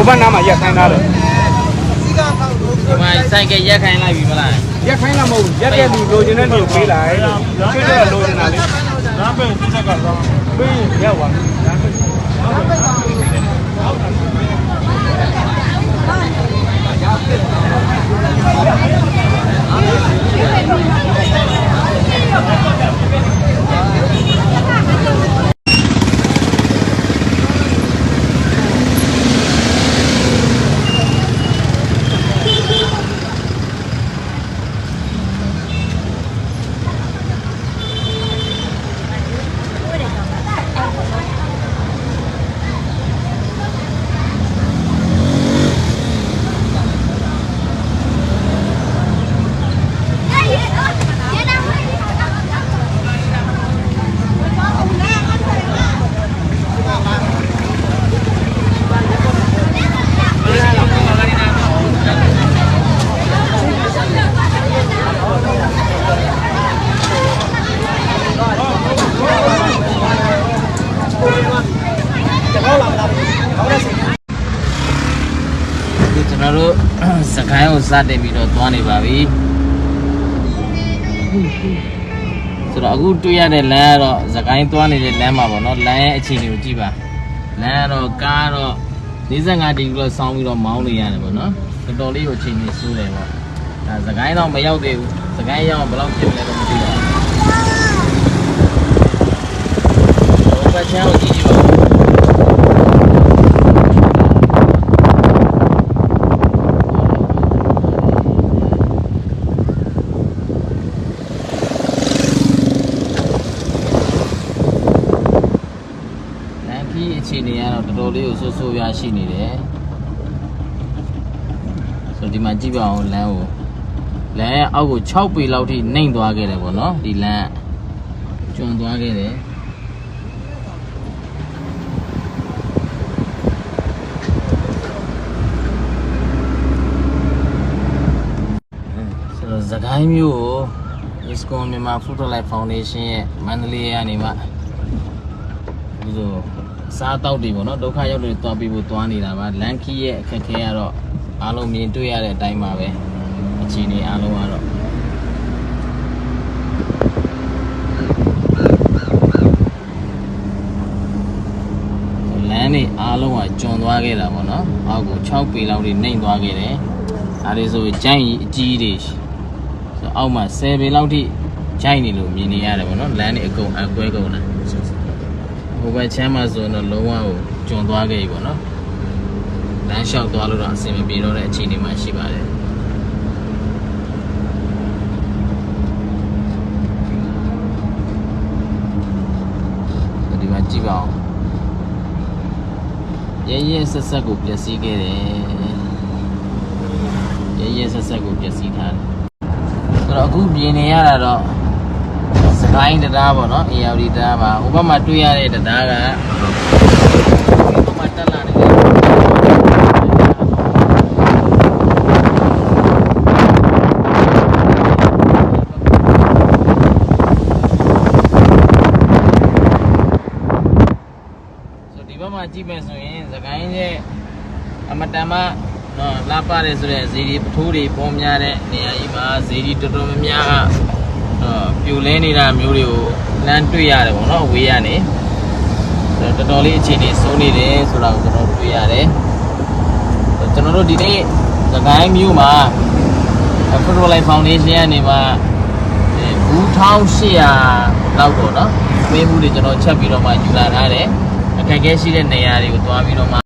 ဘုဘနာမှာရက်ခိုင်းထားတယ်ဒီမှာဆိုင်ကရက်ခိုင်းလိုက်ပြီမလားရက်ခိုင်းလာမဟုတ်ရက်တဲ့လူလိုချင်တဲ့လူပေးလိုက်ကျွတ်တော့လိုချင်တာလေနားပဲသူ့ကတော့ပေးရက်သွားနားပဲစကိုင်းကိုစတင်ပြီးတော့သွားနေပါပြီဆိုတော့အခုတွေ့ရတဲ့လမ်းကတော့စကိုင်းသွားနေတဲ့လမ်းမှာပေါ့နော်လမ်းရဲ့အခြေအနေကိုကြည့်ပါလမ်းကတော့ကားတော့45ဒီဂရီလောက်ဆောင်းပြီးတော့မောင်းနေရတယ်ပေါ့နော်တော်တော်လေးကိုအခြေအနေဆိုးတယ်ပေါ့ဒါစကိုင်းတော့မရောက်သေးဘူးစကိုင်းရောက်ဘယ်လောက်ဖြစ်လဲတော့မသိပါဘူးဘာချမ်းကိုကြည့်ကြည့်ပါအခြေအနေကတော့တော်တော်လေးကိုဆိုးဆိုးရွားရှိနေတယ်ဆိုတော့ဒီမှာကြည့်ပါအောင်လမ်းရဲ့အောက်ကို6ပေလောက်ထိနှိမ့်သွားခဲ့တယ်ပေါ့နော်ဒီလမ်းကျွံသွားခဲ့တယ်ဆိုတော့စကိုင်းမြို့ကို ISKCON မြန်မာ Foodlife Foundation ရဲ့မန္တလေးကနေမှဒီလိုစားတောက်တွေပေါ့နော်ဒုက္ခရောက်တွေသွားပြီးဖို့သွားနေတာပါလန်ခီရဲ့အခက်ခဲကတော့အားလုံးမြင်တွေ့ရတဲ့အတိုင်းပါပဲအခြေအနေအားလုံးကတော့လမ်းတွေအားလုံးကကျွံသွားခဲ့တာပေါ့နော်အောက်ကို6ပေလောက်တွေနှိမ့်သွားခဲ့တယ်ဒါတွေဆိုကြိုင်းအကြီးတွေဆိုအောက်မှာ10ပေလောက်ထိကြိုင်းနေလို့မြင်နေရတယ်ပေါ့နော်လမ်းတွေအကုန်အကွဲကုန်တာဟိုဘက်ချမ်းမှာဆိုတော့လုံးဝကိုကျွံသွားခဲ့ပြီပေါ့နော်လမ်းလျှောက်သွားလို့တော့အဆင်မပြေတော့တဲ့အခြေအနေမှာရှိပါတယ်ဒီမှာကြည့်ပါဦးရဲဆက်ဆက်ကိုပျက်စီးခဲ့တယ်ရဲဆက်ဆက်ကိုပျက်စီးထားတယ်ဆိုတော့အခုပြင်နေရတာတော့စကိုင်းတရားပေါ့နော် ARD တရားပါဟိုဘက်မှာတွေ့ရတဲ့တရားကဟိုဘက်မှာတက်လာနေတယ် မှာကြည့်မယ်ဆိုရင်သခိုင်းရဲ့အမတန်မှနော်လာပါတယ်ဆိုတဲ့ဇီဒီပထိုးတွေပေါ်များတဲ့နေရာကြီးမှာဇီဒီတော်တော်များများပြိုလဲနေတာမျိုးတွေကိုလမ်းတွေ့ရတယ်ပေါ့နော်ဝေးရနေတော်တော်လေးအခြေအနေစိုးနေတယ်ဆိုတာကိုကျွန်တော်တွေ့ရတယ်ကျွန်တော်တို့ဒီနေ့သခိုင်းမြို့မှာဖုတ္တဘလိုင်းဖောင်ဒေးရှင်းကနေမှ9800လောက်ပေါ့နော်ပေးမှုတွေကျွန်တော်ချက်ပြီးတော့မှယူလာထားတယ်အခက်အခဲရှိတဲ့နေရာတွေကိုတွားပြီးတော့မှ